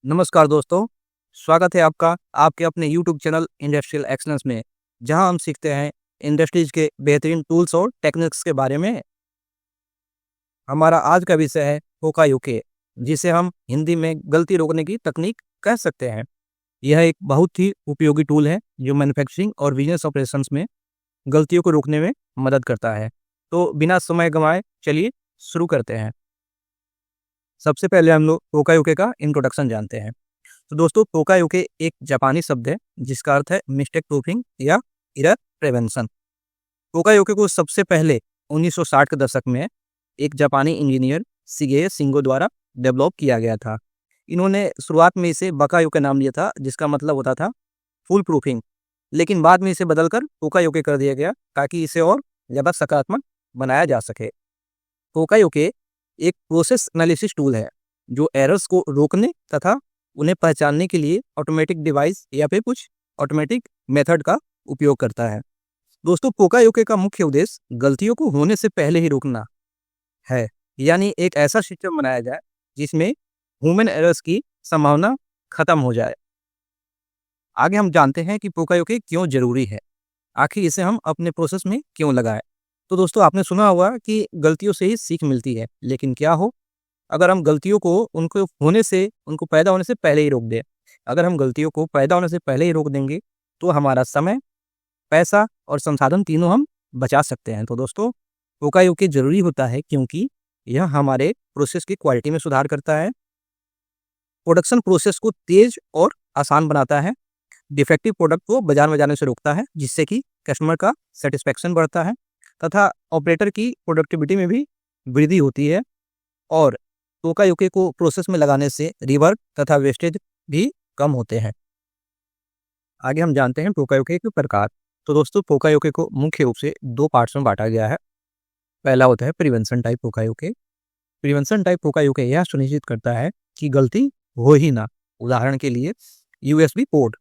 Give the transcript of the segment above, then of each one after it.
नमस्कार दोस्तों, स्वागत है आपका आपके अपने यूट्यूब चैनल इंडस्ट्रियल एक्सलेंस में, जहां हम सीखते हैं इंडस्ट्रीज के बेहतरीन टूल्स और टेक्निक्स के बारे में। हमारा आज का विषय है पोकायोके, जिसे हम हिंदी में गलती रोकने की तकनीक कह सकते हैं। यह एक बहुत ही उपयोगी टूल है जो मैन्युफैक्चरिंग और बिजनेस ऑपरेशंस में गलतियों को रोकने में मदद करता है। तो बिना समय गंवाए चलिए शुरू करते हैं। सबसे पहले हम लोग पोकायोके का इंट्रोडक्शन जानते हैं। तो दोस्तों, पोकायोके एक जापानी शब्द है जिसका अर्थ है मिस्टेक प्रूफिंग या एरर प्रिवेंशन। पोकायोके को सबसे पहले 1960 के दशक में एक जापानी इंजीनियर शिगेयो शिंगो द्वारा डेवलप किया गया था। इन्होंने शुरुआत में इसे बकायोके नाम दिया था, जिसका मतलब होता था फुल प्रूफिंग, लेकिन बाद में इसे बदलकर पोकायोके कर दिया गया ताकि इसे और ज़्यादा सकारात्मक बनाया जा सके। पोकायोके एक प्रोसेस एनालिसिस टूल है जो एरर्स को रोकने तथा उन्हें पहचानने के लिए ऑटोमेटिक डिवाइस या फिर कुछ ऑटोमेटिक मेथड का उपयोग करता है। दोस्तों, पोकायोके का मुख्य उद्देश्य गलतियों को होने से पहले ही रोकना है, यानी एक ऐसा सिस्टम बनाया जाए जिसमें ह्यूमन एरर्स की संभावना खत्म हो जाए। आगे हम जानते हैं कि पोकायोके क्यों जरूरी है, आखिर इसे हम अपने प्रोसेस में क्यों लगाएं। तो दोस्तों, आपने सुना होगा कि गलतियों से ही सीख मिलती है, लेकिन क्या हो अगर हम गलतियों को उनको पैदा होने से पहले ही रोक दें। अगर हम गलतियों को पैदा होने से पहले ही रोक देंगे तो हमारा समय, पैसा और संसाधन तीनों हम बचा सकते हैं। तो दोस्तों, पोकायोके जरूरी होता है क्योंकि यह हमारे प्रोसेस की क्वालिटी में सुधार करता है, प्रोडक्शन प्रोसेस को तेज और आसान बनाता है, डिफेक्टिव प्रोडक्ट को बाजार में जाने से रोकता है जिससे कि कस्टमर का सेटिस्फेक्शन बढ़ता है तथा ऑपरेटर की प्रोडक्टिविटी में भी वृद्धि होती है, और पोकायोके को प्रोसेस में लगाने से रिवर्क तथा वेस्टेज भी कम होते हैं। आगे हम जानते हैं पोकायोके के प्रकार। तो दोस्तों, पोकायोके को मुख्य रूप से दो पार्ट्स में बांटा गया है। पहला होता है प्रिवेंशन टाइप पोकायोके। प्रिवेंशन टाइप पोकायोके यह सुनिश्चित करता है कि गलती हो ही ना। उदाहरण के लिए यूएसबी पोर्ट,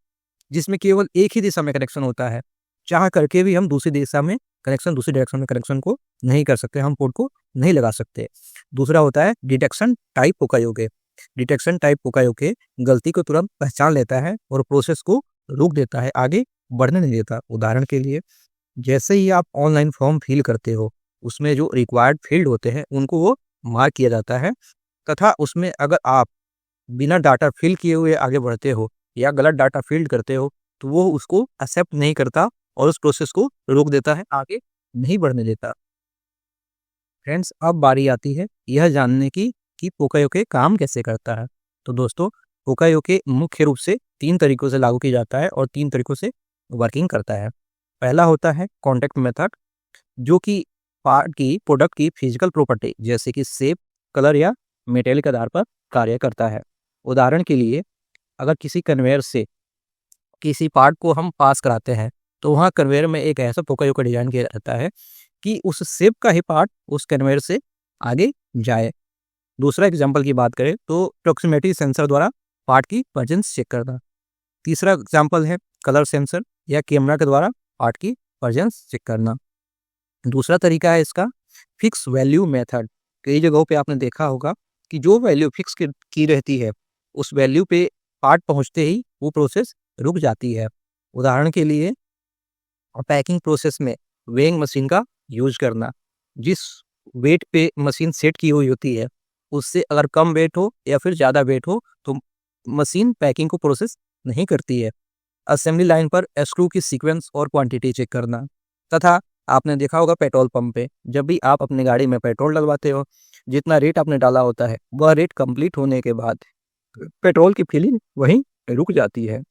जिसमें केवल एक ही दिशा में कनेक्शन होता है, चाह करके भी हम दूसरी डायरेक्शन में कनेक्शन को नहीं कर सकते, हम पोर्ट को नहीं लगा सकते। दूसरा होता है डिटेक्शन टाइप पोकायोके। डिटेक्शन टाइप पोकायोके गलती को तुरंत पहचान लेता है और प्रोसेस को रोक देता है, आगे बढ़ने नहीं देता। उदाहरण के लिए, जैसे ही आप ऑनलाइन फॉर्म फिल करते हो, उसमें जो रिक्वायर्ड फील्ड होते हैं उनको वो मार्क किया जाता है, तथा उसमें अगर आप बिना डाटा फिल किए हुए आगे बढ़ते हो या गलत डाटा फिल करते हो तो वो उसको एक्सेप्ट नहीं करता और उस प्रोसेस को रोक देता है, आगे नहीं बढ़ने देता। फ्रेंड्स, अब बारी आती है यह जानने की कि पोकायोके काम कैसे करता है। तो दोस्तों, पोकायोके मुख्य रूप से 3 तरीकों से लागू किया जाता है और 3 तरीकों से वर्किंग करता है। पहला होता है कॉन्टैक्ट मेथड, जो कि प्रोडक्ट की फिजिकल प्रॉपर्टी जैसे कि शेप, कलर या मटेरियल के आधार पर कार्य करता है। उदाहरण के लिए, अगर किसी कन्वेयर से किसी पार्ट को हम पास कराते हैं तो वहाँ कन्वेयर में एक ऐसा पोकायोके डिजाइन किया जाता है कि उस शेप का ही पार्ट उस कन्वेयर से आगे जाए। दूसरा एग्जांपल की बात करें तो प्रॉक्सिमिटी सेंसर द्वारा पार्ट की प्रेजेंस चेक करना। तीसरा एग्जांपल है कलर सेंसर या कैमरा के द्वारा पार्ट की प्रेजेंस चेक करना। दूसरा तरीका है इसका फिक्स वैल्यू मेथड। कई जगहों पे आपने देखा होगा कि जो वैल्यू फिक्स की रहती है उस वैल्यू पे पार्ट पहुंचते ही वो प्रोसेस रुक जाती है। उदाहरण के लिए, पैकिंग प्रोसेस में वेइंग मशीन का यूज करना। जिस वेट पे मशीन सेट की हुई होती है उससे अगर कम वेट हो या फिर ज़्यादा वेट हो तो मशीन पैकिंग को प्रोसेस नहीं करती है। असेंबली लाइन पर स्क्रू की सीक्वेंस और क्वांटिटी चेक करना। तथा आपने देखा होगा पेट्रोल पंप पे जब भी आप अपनी गाड़ी में पेट्रोल डलवाते हो, जितना रेट आपने डाला होता है वह रेट कंप्लीट होने के बाद पेट्रोल की फिलिंग वहीं रुक जाती है।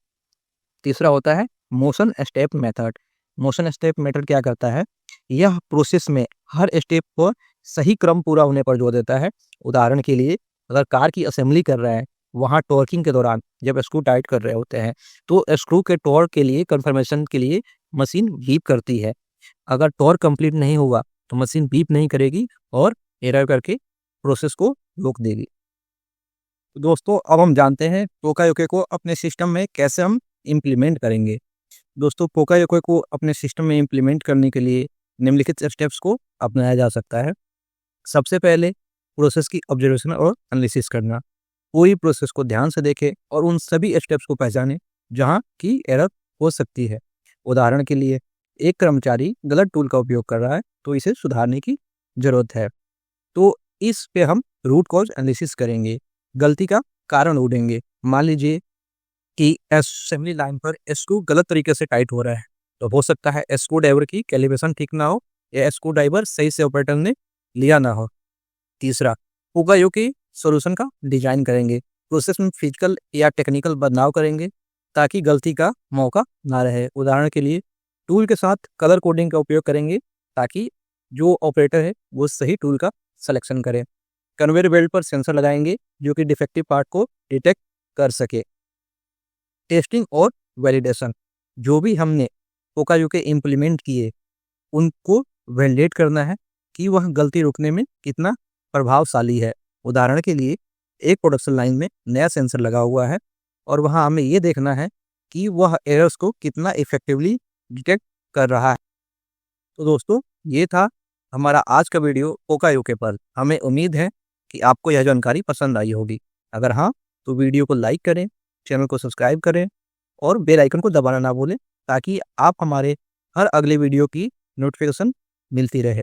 तीसरा होता है motion step method. Motion step method क्या करता है, यह प्रोसेस में हर स्टेप पर सही क्रम पूरा होने पर जोर देता है। उदाहरण के लिए, अगर कार की असेंबली कर रहे हैं, वहाँ टॉर्किंग के दौरान जब स्क्रू टाइट कर रहे होते हैं तो स्क्रू के टॉर्क के लिए कंफर्मेशन के लिए मशीन बीप करती है। अगर टॉर्क कंप्लीट नहीं हुआ तो मशीन बीप नहीं करेगी और एरर करके प्रोसेस को रोक देगी। तो दोस्तों, अब हम जानते हैं पोकायोके को अपने सिस्टम में कैसे हम इम्प्लीमेंट करेंगे। दोस्तों, पोकायोके को अपने सिस्टम में इम्प्लीमेंट करने के लिए निम्नलिखित स्टेप्स को अपनाया जा सकता है। सबसे पहले प्रोसेस की ऑब्जर्वेशन और एनालिसिस करना। पूरी प्रोसेस को ध्यान से देखें और उन सभी स्टेप्स को पहचानें जहाँ की एरर हो सकती है। उदाहरण के लिए, एक कर्मचारी गलत टूल का उपयोग कर रहा है तो इसे सुधारने की ज़रूरत है। तो इस पे हम रूट कॉज एनालिसिस करेंगे, गलती का कारण ढूंढेंगे। मान लीजिए कि असेंबली लाइन पर स्क्रू गलत तरीके से टाइट हो रहा है, तो हो सकता है स्क्रू ड्राइवर की कैलिब्रेशन ठीक ना हो या स्क्रू ड्राइवर सही से ऑपरेटर ने लिया ना हो। तीसरा, उगायो के सॉल्यूशन का डिजाइन करेंगे, प्रोसेस में फिजिकल या टेक्निकल बदलाव करेंगे ताकि गलती का मौका ना रहे। उदाहरण के लिए, टूल के साथ कलर कोडिंग का उपयोग करेंगे ताकि जो ऑपरेटर है वो सही टूल का सिलेक्शन करे। कन्वेयर बेल्ट पर सेंसर लगाएंगे जो कि डिफेक्टिव पार्ट को डिटेक्ट कर सके। टेस्टिंग और वैलिडेशन, जो भी हमने पोकायो के इम्प्लीमेंट किए उनको वैलिडेट करना है कि वह गलती रोकने में कितना प्रभावशाली है। उदाहरण के लिए, एक प्रोडक्शन लाइन में नया सेंसर लगा हुआ है और वहाँ हमें ये देखना है कि वह एरर्स को कितना इफेक्टिवली डिटेक्ट कर रहा है। तो दोस्तों, ये था हमारा आज का वीडियो पोकायो के पर। हमें उम्मीद है कि आपको यह जानकारी पसंद आई होगी। अगर हाँ, तो वीडियो को लाइक करें, चैनल को सब्सक्राइब करें और बेल आइकन को दबाना ना भूलें ताकि आप हमारे हर अगले वीडियो की नोटिफिकेशन मिलती रहे।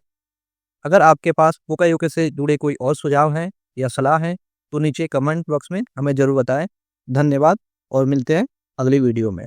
अगर आपके पास पोकायो से जुड़े कोई और सुझाव हैं या सलाह हैं तो नीचे कमेंट बॉक्स में हमें ज़रूर बताएं। धन्यवाद और मिलते हैं अगली वीडियो में।